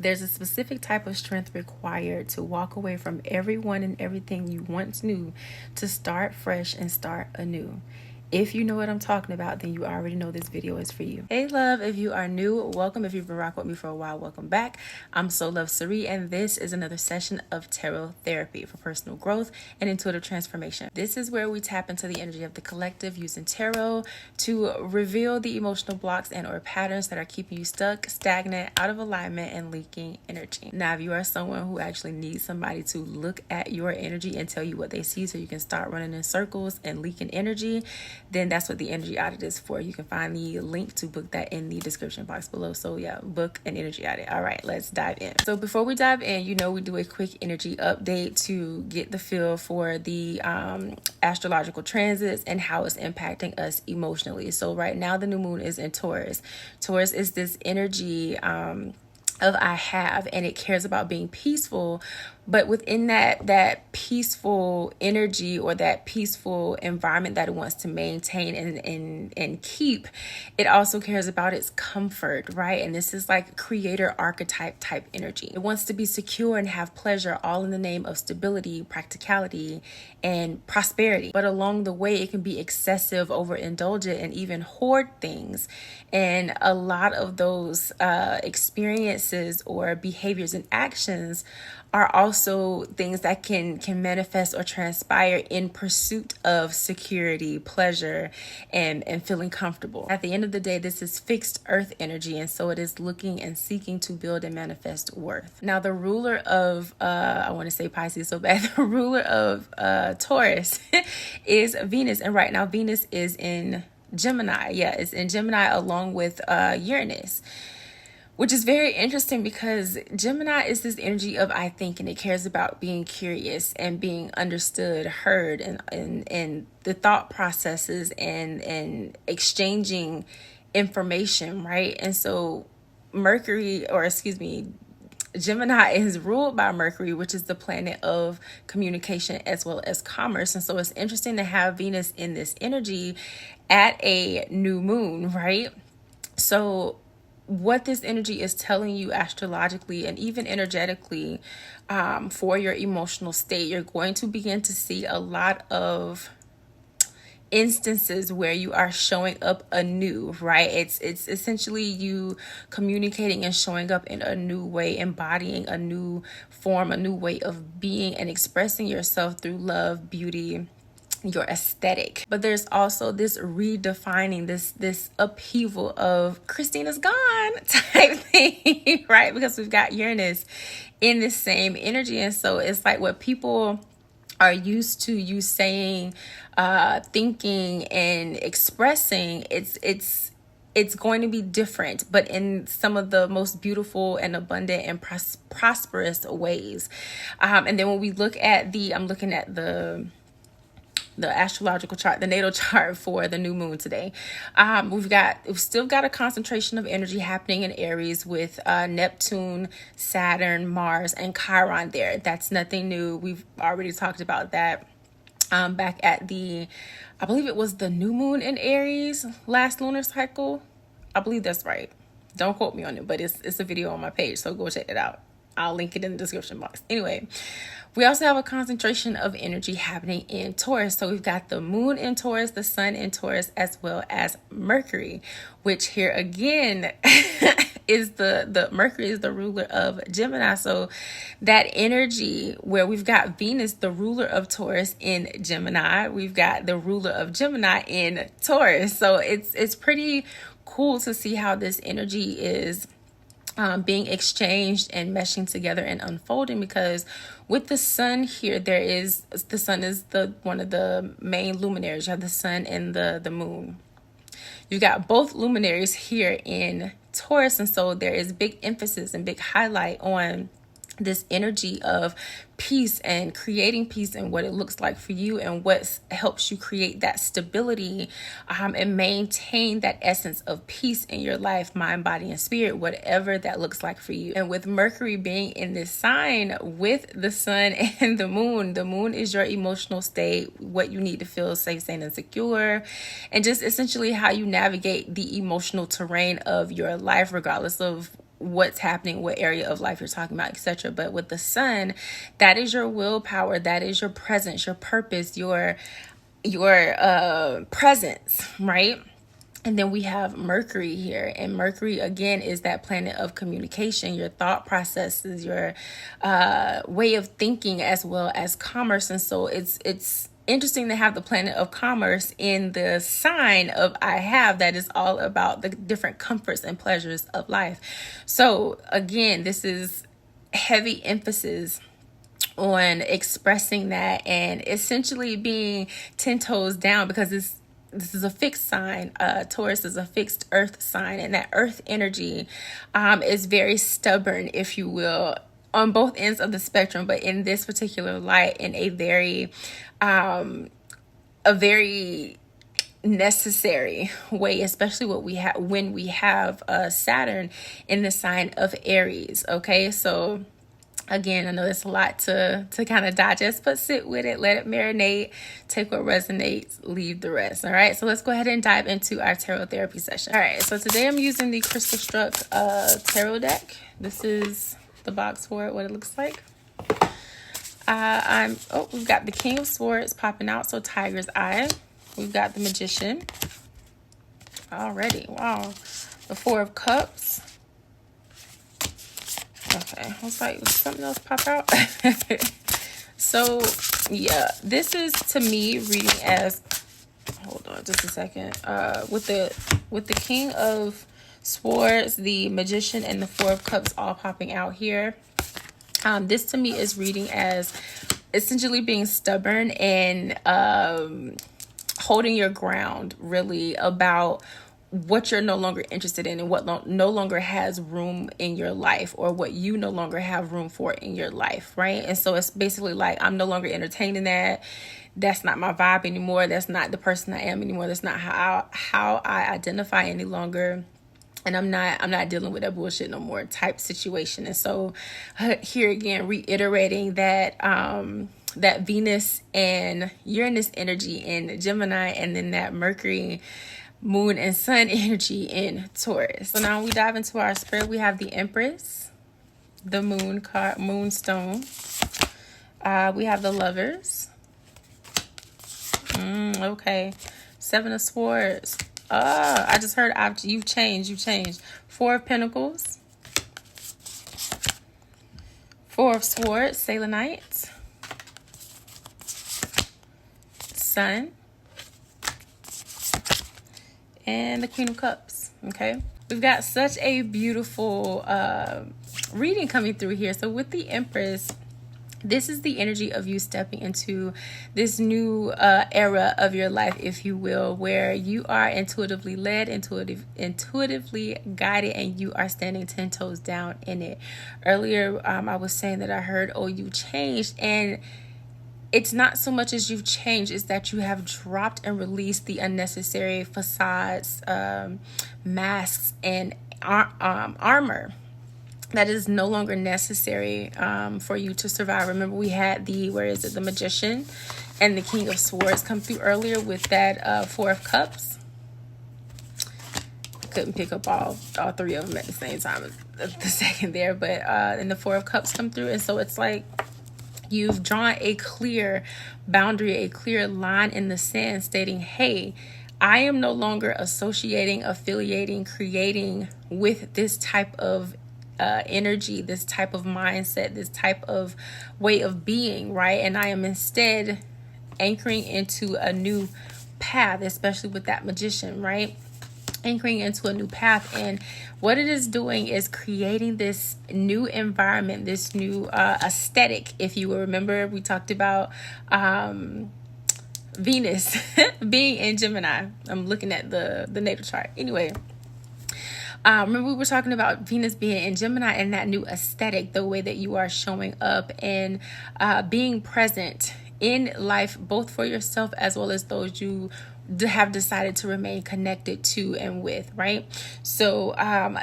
There's a specific type of strength required to walk away from everyone and everything you once knew to start fresh and start anew. If you know what I'm talking about, then you already know this video is for you. Hey love, if you are new, welcome. If you've been rocking with me for a while, welcome back. I'm So Love Sari, and this is another session of tarot therapy for personal growth and intuitive transformation. This is where we tap into the energy of the collective using tarot to reveal the emotional blocks and or patterns that are keeping you stuck, stagnant, out of alignment, and leaking energy. Now, if you are someone who actually needs somebody to look at your energy and tell you what they see so you can start running in circles and leaking energy, then that's what the energy audit is for. You can find the link to book that in the description box below. So yeah, book an energy audit. All right, let's dive in. So before we dive in, we do a quick energy update to get the feel for the astrological transits and how it's impacting us emotionally. So right now the new moon is in Taurus. Taurus is this energy of I have, and it cares about being peaceful, but within that peaceful energy or that peaceful environment that it wants to maintain and keep, it also cares about its comfort, right? And this is like creator archetype type energy. It wants to be secure and have pleasure, all in the name of stability, practicality, and prosperity. But along the way, it can be excessive, overindulgent, and even hoard things. And a lot of those experiences or behaviors and actions are also things that can manifest or transpire in pursuit of security, pleasure, and feeling comfortable. At the end of the day, this is fixed earth energy, and so it is looking and seeking to build and manifest worth. Now, the ruler of, I want to say Pisces so bad, the ruler of Taurus is Venus, and right now Venus is in Gemini. Yeah, it's in Gemini along with Uranus, which is very interesting because Gemini is this energy of I think, and it cares about being curious and being understood, heard, and the thought processes and exchanging information, right? And so Gemini is ruled by Mercury, which is the planet of communication as well as commerce. And so it's interesting to have Venus in this energy at a new moon, right? So what this energy is telling you astrologically and even energetically for your emotional state, you're going to begin to see a lot of instances where you are showing up anew, right? It's essentially you communicating and showing up in a new way, embodying a new form, a new way of being and expressing yourself through love, beauty, your aesthetic. But there's also this redefining, this upheaval of Christina's gone type thing, right? Because we've got Uranus in this same energy. And so it's like what people are used to you saying, thinking, and expressing, it's going to be different, but in some of the most beautiful and abundant and prosperous ways. And then when we look at I'm looking at the astrological chart, the natal chart for the new moon today. We've still got a concentration of energy happening in Aries with Neptune, Saturn, Mars, and Chiron there. That's nothing new. We've already talked about that back at I believe it was the new moon in Aries last lunar cycle. I believe that's right. Don't quote me on it, but it's a video on my page, so go check it out. I'll link it in the description box. Anyway, we also have a concentration of energy happening in Taurus. So we've got the moon in Taurus, the sun in Taurus, as well as Mercury, which here again is the Mercury is the ruler of Gemini. So that energy where we've got Venus, the ruler of Taurus, in Gemini, we've got the ruler of Gemini in Taurus. So it's pretty cool to see how this energy is being exchanged and meshing together and unfolding, because with the sun here, the sun is one of the main luminaries. You have the sun and the moon. You've got both luminaries here in Taurus, and so there is big emphasis and big highlight on this energy of peace and creating peace and what it looks like for you and what helps you create that stability and maintain that essence of peace in your life, mind, body, and spirit, whatever that looks like for you. And with Mercury being in this sign with the sun and the moon is your emotional state, what you need to feel safe, sane, and secure, and just essentially how you navigate the emotional terrain of your life, regardless of what's happening, what area of life you're talking about, etc. But with the sun, that is your willpower, that is your presence, your purpose, your presence, right? And then we have Mercury here, and Mercury again is that planet of communication, your thought processes, your way of thinking, as well as commerce. And so it's interesting to have the planet of commerce in the sign of I have, that is all about the different comforts and pleasures of life. So again, this is heavy emphasis on expressing that and essentially being 10 toes down, because this is a fixed sign. Taurus is a fixed earth sign, and that earth energy is very stubborn, if you will, on both ends of the spectrum, but in this particular light, in a very necessary way, especially when we have Saturn in the sign of Aries. Okay, so again, I know there's a lot to kind of digest, but sit with it, let it marinate, take what resonates, leave the rest. All right, so let's go ahead and dive into our tarot therapy session. All right, so today I'm using the Crystal Struck tarot deck. This is the box for it, what it looks like. We've got the King of Swords popping out, so Tiger's Eye. We've got the Magician already. Wow, the Four of Cups. Okay, looks like something else pop out. So yeah, this is to me reading as, hold on just a second, with the King of Swords, the Magician, and the Four of Cups all popping out here. This to me is reading as essentially being stubborn and holding your ground, really, about what you're no longer interested in and what no longer has room in your life, or what you no longer have room for in your life, right? And so it's basically like, I'm no longer entertaining that. That's not my vibe anymore. That's not the person I am anymore. That's not how I identify any longer. And I'm not dealing with that bullshit no more type situation. And so here again, reiterating that that Venus and Uranus energy in Gemini, and then that Mercury, Moon, and Sun energy in Taurus. So now we dive into our spread. We have the Empress, the Moon card, Moonstone. We have the Lovers. Okay. Seven of Swords. I just heard you've changed. Four of Pentacles. Four of Swords, Selenite. Sun. And the Queen of Cups. Okay, we've got such a beautiful reading coming through here. So with the Empress, this is the energy of you stepping into this new era of your life, if you will, where you are intuitively led, intuitively guided, and you are standing 10 toes down in it. Earlier, I was saying that I heard, oh, you changed, and it's not so much as you've changed, it's that you have dropped and released the unnecessary facades, masks, and armor that is no longer necessary for you to survive. Remember, we had the Magician and the King of Swords come through earlier with that Four of Cups. Couldn't pick up all three of them at the same time at the second there, but and the Four of Cups come through, and so it's like you've drawn a clear boundary, a clear line in the sand stating, hey, I am no longer associating, affiliating, creating with this type of energy, this type of mindset, this type of way of being, right? And I am instead anchoring into a new path, especially with that Magician, right? Anchoring into a new path. And what it is doing is creating this new environment, this new aesthetic. If you will remember, we talked about Venus being in Gemini. I'm looking at the natal chart. Anyway, remember we were talking about Venus being in Gemini and that new aesthetic, the way that you are showing up and being present in life, both for yourself as well as those you have decided to remain connected to and with, right? So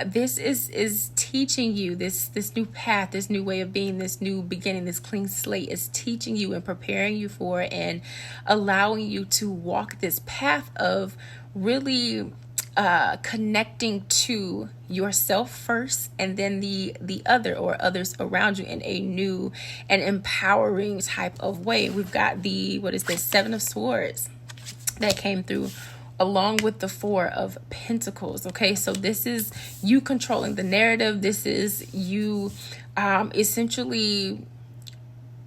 this is teaching you this new path, this new way of being, this new beginning, this clean slate is teaching you and preparing you for and allowing you to walk this path of really connecting to yourself first, and then the other or others around you in a new and empowering type of way. We've got the, what is this, Seven of Swords that came through, along with the Four of Pentacles. Okay, so this is you controlling the narrative. This is you essentially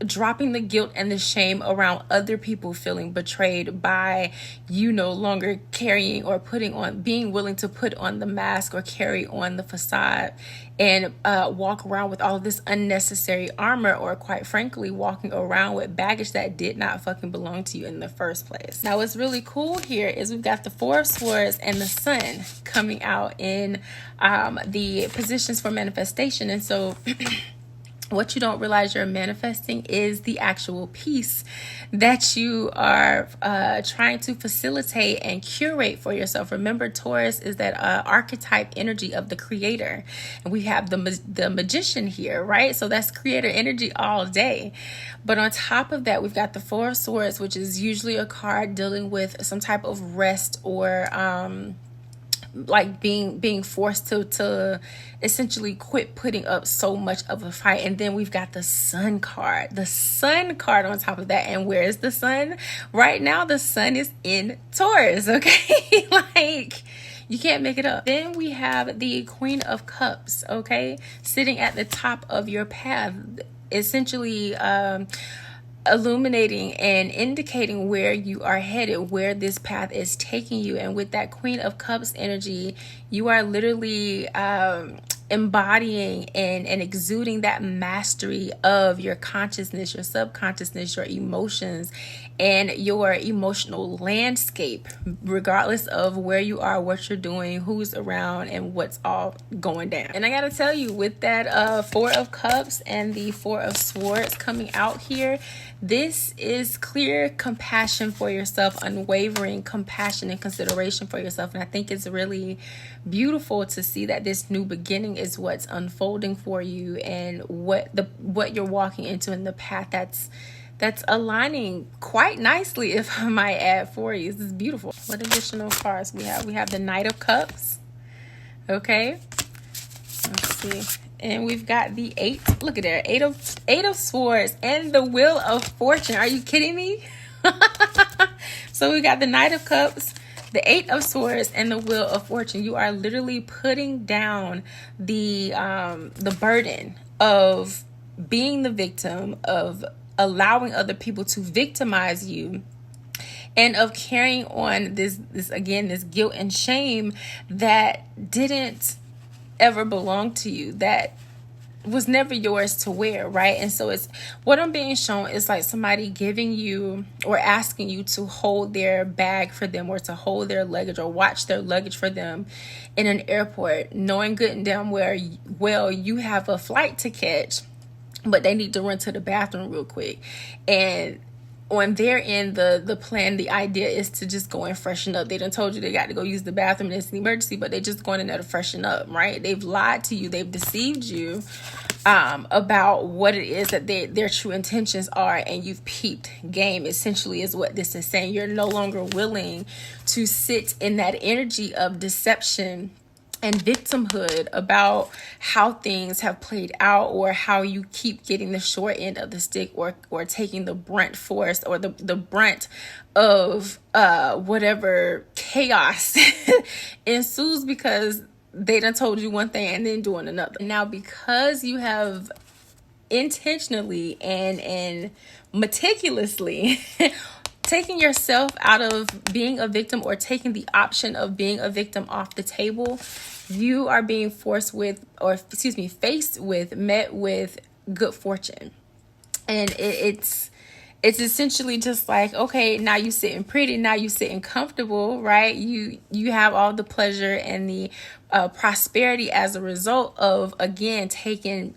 dropping the guilt and the shame around other people feeling betrayed by you no longer carrying or putting on, being willing to put on the mask or carry on the facade and walk around with all of this unnecessary armor, or quite frankly walking around with baggage that did not fucking belong to you in the first place. Now what's really cool here is we've got the Four of Swords and the Sun coming out in the positions for manifestation. And so what you don't realize you're manifesting is the actual peace that you are trying to facilitate and curate for yourself. Remember, Taurus is that archetype energy of the creator. And we have the magician here, right? So that's creator energy all day. But on top of that, we've got the Four of Swords, which is usually a card dealing with some type of rest or like being forced to essentially quit putting up so much of a fight. And then we've got the Sun card on top of that. And where is the Sun right now? The Sun is in Taurus. Okay. Like, you can't make it up. Then we have the Queen of Cups, okay, sitting at the top of your path, essentially illuminating and indicating where you are headed, where this path is taking you. And with that Queen of Cups energy, you are literally embodying and exuding that mastery of your consciousness, your subconsciousness, your emotions, and your emotional landscape, regardless of where you are, what you're doing, who's around, and what's all going down. And I gotta tell you, with that Four of Cups and the Four of Swords coming out here, this is clear compassion for yourself, unwavering compassion and consideration for yourself. And I think it's really beautiful to see that this new beginning is what's unfolding for you, and what you're walking into in the path that's aligning quite nicely, if I might add, for you. This is beautiful. What additional cards we have? We have the Knight of Cups. Okay. Let's see. And we've got the Eight. Look at there. Eight of Swords and the Wheel of Fortune. Are you kidding me? So we got the Knight of Cups, the Eight of Swords, and the Wheel of Fortune. You are literally putting down the burden of being the victim, of allowing other people to victimize you, and of carrying on this guilt and shame that didn't ever belong to you, that was never yours to wear, right? And so it's what I'm being shown is like somebody giving you or asking you to hold their bag for them, or to hold their luggage or watch their luggage for them in an airport, knowing good and damn well you have a flight to catch, but they need to run to the bathroom real quick. And on their end, the plan, the idea is to just go and freshen up. They done told you they got to go use the bathroom and it's an emergency, but they just going in there to freshen up, right? They've lied to you. They've deceived you about what it is that their true intentions are, and you've peeped game, essentially, is what this is saying. You're no longer willing to sit in that energy of deception and victimhood about how things have played out, or how you keep getting the short end of the stick, or taking the brunt force, or the brunt of whatever chaos ensues, because they done told you one thing and then doing another. Now, because you have intentionally and meticulously taking yourself out of being a victim, or taking the option of being a victim off the table, you are being faced with met with good fortune. And it's essentially just like, okay, now you sitting pretty, now you sitting comfortable, right? You have all the pleasure and the prosperity as a result of, again, taking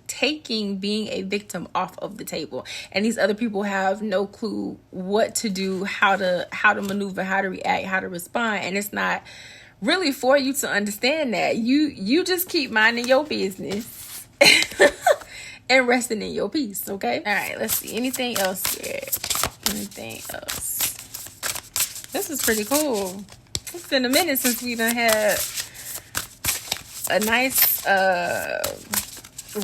being a victim off of the table. And these other people have no clue what to do, how to maneuver, how to react, how to respond. And it's not really for you to understand that. You just keep minding your business and resting in your peace, okay? All right, let's see. Anything else here? Anything else? This is pretty cool. It's been a minute since we done had a nice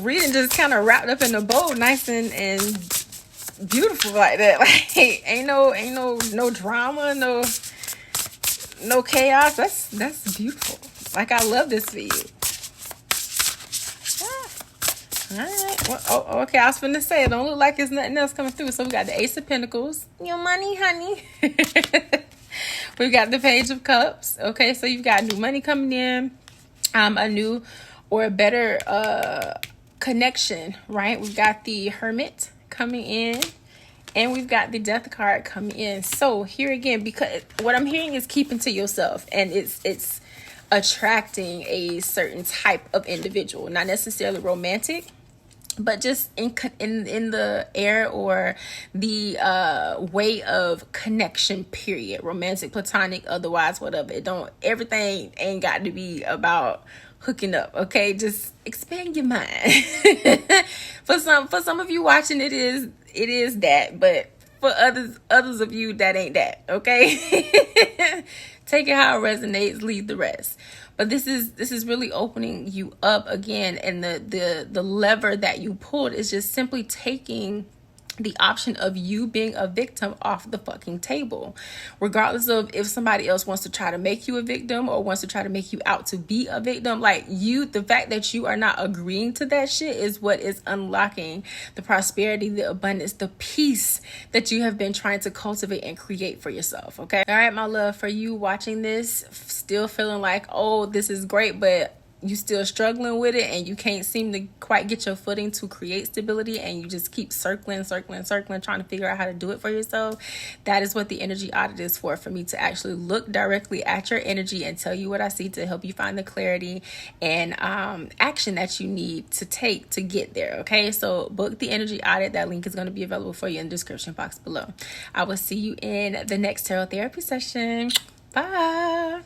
reading, just kind of wrapped up in a bow, nice and beautiful like that. Like ain't no drama, no chaos. That's beautiful. Like, I love this for you. All right. Well, oh, okay. I was finna say, it don't look like there's nothing else coming through. So we got the Ace of Pentacles. Your money, honey. We got the Page of Cups. Okay, so you've got new money coming in, a new or a better connection, right? We've got the Hermit coming in, and we've got the Death card coming in. So here again, because what I'm hearing is keeping to yourself, and it's attracting a certain type of individual, not necessarily romantic, but just in the air or the way of connection, period. Romantic, platonic, otherwise, whatever. Everything ain't got to be about hooking up, okay? Just expand your mind. For some of you watching, it is that, but for others of you, that ain't that, okay? Take it how it resonates, leave the rest. But this is really opening you up again, and the lever that you pulled is just simply taking the option of you being a victim off the fucking table. Regardless of if somebody else wants to try to make you a victim or wants to try to make you out to be a victim, like the fact that you are not agreeing to that shit is what is unlocking the prosperity, the abundance, the peace that you have been trying to cultivate and create for yourself, okay? All right, my love, for you watching this, still feeling like, oh, this is great, but you still struggling with it and you can't seem to quite get your footing to create stability, and you just keep circling, trying to figure out how to do it for yourself, that is what the energy audit is for me to actually look directly at your energy and tell you what I see to help you find the clarity and action that you need to take to get there, okay? So book the energy audit. That link is going to be available for you in the description box below. I will see you in the next tarot therapy session. Bye.